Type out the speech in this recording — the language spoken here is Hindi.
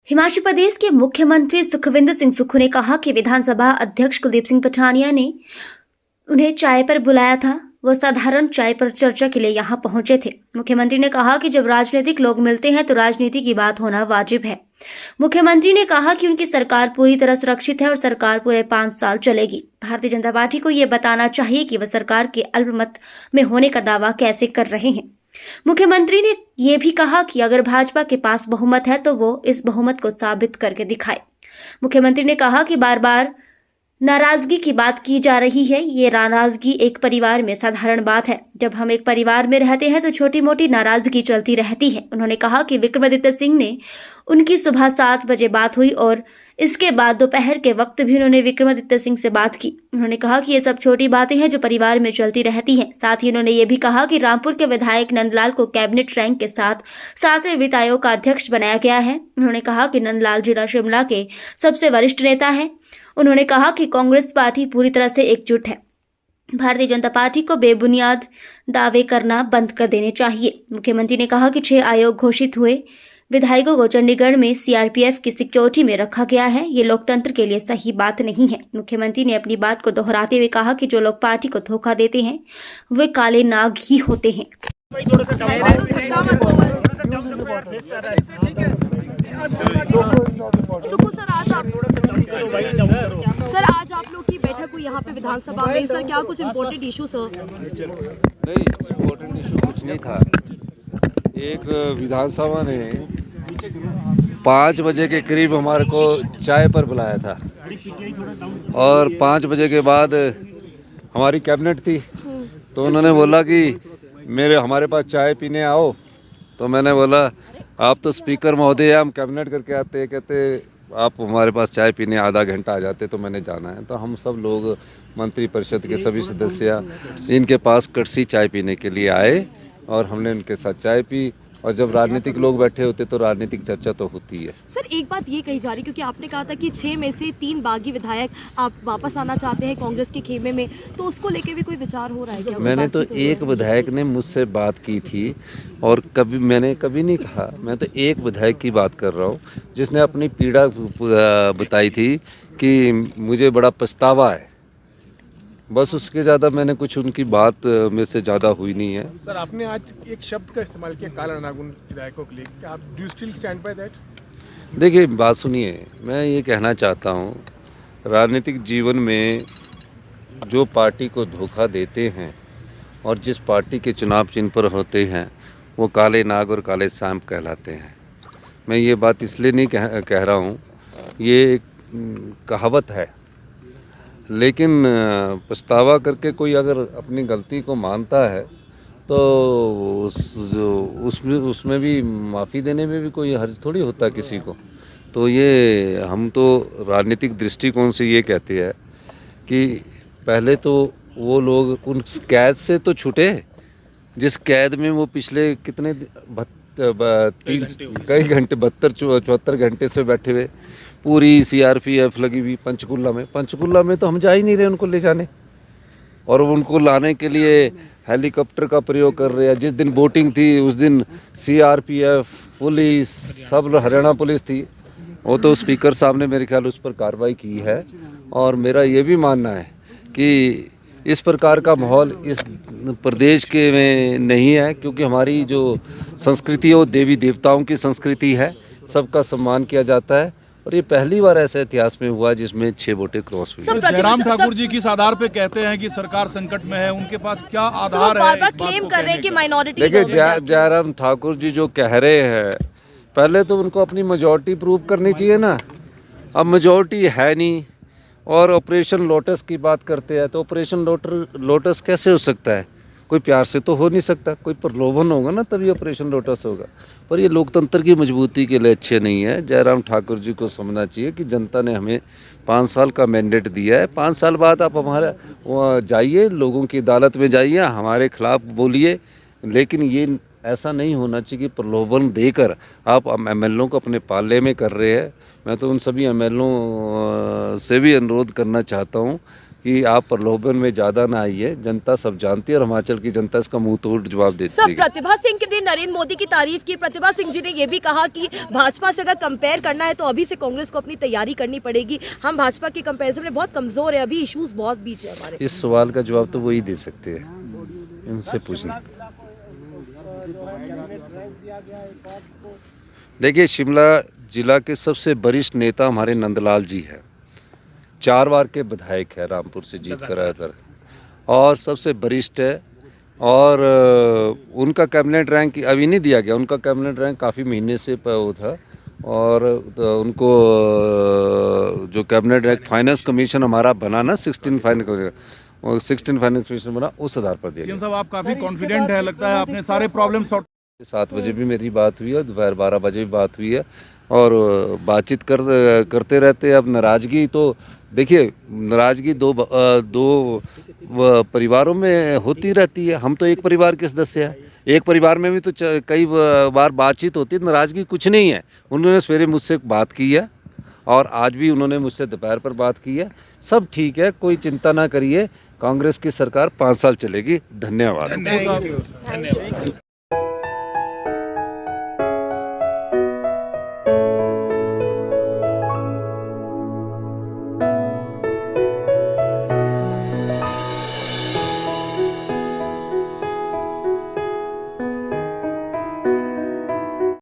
हिमाचल प्रदेश के मुख्यमंत्री सुखविंदर सिंह सुक्खू ने कहा कि विधानसभा अध्यक्ष कुलदीप सिंह पठानिया ने उन्हें चाय पर बुलाया था। वो साधारण चाय पर चर्चा के लिए यहां पहुंचे थे। मुख्यमंत्री ने कहा कि जब राजनीतिक लोग मिलते हैं तो राजनीति की बात होना वाजिब है। मुख्यमंत्री ने कहा कि उनकी सरकार पूरी तरह सुरक्षित है और सरकार पूरे 5 साल चलेगी। भारतीय जनता पार्टी को ये बताना चाहिए कि वह सरकार के अल्पमत में होने का दावा कैसे कर रहे हैं। मुख्यमंत्री ने यह भी कहा कि अगर भाजपा के पास बहुमत है तो वो इस बहुमत को साबित करके दिखाए। मुख्यमंत्री ने कहा कि बार बार नाराजगी की बात की जा रही है। ये नाराजगी एक परिवार में साधारण बात है। जब हम एक परिवार में रहते हैं तो छोटी मोटी नाराजगी चलती रहती है। उन्होंने कहा कि विक्रमादित्य सिंह ने उनकी सुबह 7 बजे बात हुई और इसके बाद दोपहर के वक्त भी उन्होंने विक्रमादित्य सिंह से बात की। उन्होंने कहा कि ये सब छोटी बातें हैं जो परिवार में चलती रहती हैं। साथ ही उन्होंने ये भी कहा कि रामपुर के विधायक नंदलाल को कैबिनेट रैंक के साथ 7वें वित्त आयोग का अध्यक्ष बनाया गया है। उन्होंने कहा कि नंदलाल जिला शिमला के सबसे वरिष्ठ नेता है। उन्होंने कहा कि कांग्रेस पार्टी पूरी तरह से एकजुट है। भारतीय जनता पार्टी को बेबुनियाद दावे करना बंद कर देने चाहिए। मुख्यमंत्री ने कहा कि 6 आयोग घोषित हुए विधायकों को चंडीगढ़ में सीआरपीएफ की सिक्योरिटी में रखा गया है। ये लोकतंत्र के लिए सही बात नहीं है। मुख्यमंत्री ने अपनी बात को दोहराते हुए कहा कि जो लोग पार्टी को धोखा देते हैं वे काले नाग ही होते हैं। सर, आज आप लोग की बैठक हुई यहाँ पे विधानसभा में। सर, क्या कुछ इम्पोर्टेंट इशू सर? नहीं, इम्पोर्टेंट इशू कुछ नहीं था। एक विधानसभा ने 5 बजे के करीब हमारे को चाय पर बुलाया था और 5 बजे के बाद हमारी कैबिनेट थी तो उन्होंने बोला कि हमारे पास चाय पीने आओ। तो मैंने बोला आप तो स्पीकर महोदय, हम कैबिनेट करके आते। कहते आप हमारे पास चाय पीने आधा घंटा आ जाते। तो मैंने जाना है। तो हम सब लोग मंत्री परिषद के सभी सदस्य इनके पास कड़सी चाय पीने के लिए आए और हमने उनके साथ चाय पी। और जब राजनीतिक लोग बैठे होते तो राजनीतिक चर्चा तो होती है। सर, एक बात ये कही जा रही, क्योंकि आपने कहा था कि 6 में से 3 बागी विधायक आप वापस आना चाहते हैं कांग्रेस के खेमे में, तो उसको लेके भी कोई विचार हो रहा है क्या? मैंने तो एक विधायक ने मुझसे बात की थी और मैंने कभी नहीं कहा। मैं तो एक विधायक की बात कर रहा हूँ जिसने अपनी पीड़ा बताई थी कि मुझे बड़ा पछतावा है। बस उसके ज़्यादा मैंने कुछ उनकी बात में से ज़्यादा हुई नहीं है। सर, आपने आज एक शब्द का इस्तेमाल किया काला नाग उन विधायकों के लिए, क्या आप do still stand by that? देखिए, बात सुनिए, मैं ये कहना चाहता हूँ, राजनीतिक जीवन में जो पार्टी को धोखा देते हैं और जिस पार्टी के चुनाव चिन्ह पर होते हैं वो काले नाग और काले सांप कहलाते हैं। मैं ये बात इसलिए नहीं कह रहा हूँ, ये एक कहावत है। लेकिन पछतावा करके कोई अगर अपनी गलती को मानता है तो उसमें भी माफ़ी देने में भी कोई हर्ज थोड़ी होता किसी को। तो ये हम तो राजनीतिक दृष्टिकोण से ये कहते हैं कि पहले तो वो लोग उन कैद से तो छूटे जिस कैद में वो पिछले कितने कई घंटे 72-74 घंटे से बैठे हुए। पूरी सीआरपीएफ लगी हुई पंचकुला में तो हम जा ही नहीं रहे उनको ले जाने, और उनको लाने के लिए हेलीकॉप्टर का प्रयोग कर रहे हैं। जिस दिन वोटिंग थी उस दिन सीआरपीएफ, पुलिस, सब हरियाणा पुलिस थी। वो तो स्पीकर साहब ने मेरे ख्याल उस पर कार्रवाई की है। और मेरा ये भी मानना है कि इस प्रकार का माहौल इस प्रदेश के में नहीं है, क्योंकि हमारी जो संस्कृति है वो देवी देवताओं की संस्कृति है, सबका सम्मान किया जाता है। और ये पहली बार ऐसे इतिहास में हुआ जिसमें 6 वोटें क्रॉस हुई। जयराम ठाकुर जी किस आधार पे कहते हैं कि सरकार संकट में है? उनके पास क्या आधार है? बार-बार क्लेम कर रहे हैं कि माइनॉरिटी। देखिए, जयराम ठाकुर जी जो कह रहे हैं, पहले तो उनको अपनी मेजॉरिटी प्रूव करनी चाहिए ना। अब मेजॉरिटी है नहीं और ऑपरेशन लोटस की बात करते हैं, तो ऑपरेशन लोटस कैसे हो सकता है? कोई प्यार से तो हो नहीं सकता, कोई प्रलोभन होगा ना तभी ऑपरेशन लोटस होगा। पर ये लोकतंत्र की मजबूती के लिए अच्छे नहीं है। जयराम ठाकुर जी को समझना चाहिए कि जनता ने हमें 5 साल का मैंडेट दिया है। 5 साल बाद आप हमारा जाइए, लोगों की अदालत में जाइए, हमारे खिलाफ बोलिए, लेकिन ये ऐसा नहीं होना चाहिए कि प्रलोभन देकर आप एमएलओ को अपने पाले में कर रहे हैं। मैं तो उन सभी एमएलओ से भी अनुरोध करना चाहता हूँ कि आप प्रलोभन में ज़्यादा ना आइए, जनता सब जानती है और हिमाचल की जनता इसका मुंह तोड़ जवाब देती सर है। प्रतिभा सिंह ने नरेंद्र मोदी की तारीफ की। प्रतिभा सिंह जी ने ये भी कहा कि भाजपा से अगर कंपेयर करना है तो अभी से कांग्रेस को अपनी तैयारी करनी पड़ेगी, हम भाजपा के कंपैरिजन में बहुत कमजोर है, अभी इश्यूज बहुत बीच है हमारे। इस सवाल का जवाब तो वही दे सकते हैं, उनसे पूछना। देखिए, शिमला जिला के सबसे वरिष्ठ नेता हमारे नंदलाल जी हैं, 4 बार के विधायक है, रामपुर से जीत कर आया था और सबसे वरिष्ठ है। और उनका कैबिनेट रैंक अभी नहीं दिया गया, उनका कैबिनेट रैंक काफ़ी महीने से वो था। और तो उनको जो कैबिनेट रैंक फाइनेंस कमीशन हमारा बना ना, 16 फाइनेंस कमीशन बना, उस आधार पर दिया सीएम गया। साहब आप काफी कॉन्फिडेंट है, लगता है आपने सारे प्रॉब्लम सॉर्ट। 7 बजे भी मेरी बात हुई है, दोपहर 12 बजे भी बात हुई है और बातचीत करते रहते हैं। अब नाराज़गी तो देखिए, नाराज़गी दो परिवारों में होती रहती है, हम तो एक परिवार के सदस्य हैं, एक परिवार में भी तो कई बार बातचीत होती है, नाराज़गी कुछ नहीं है। उन्होंने सवेरे मुझसे बात की है और आज भी उन्होंने मुझसे दोपहर पर बात की है, सब ठीक है, कोई चिंता ना करिए, कांग्रेस की सरकार 5 साल चलेगी। धन्यवाद। धन्यवाद।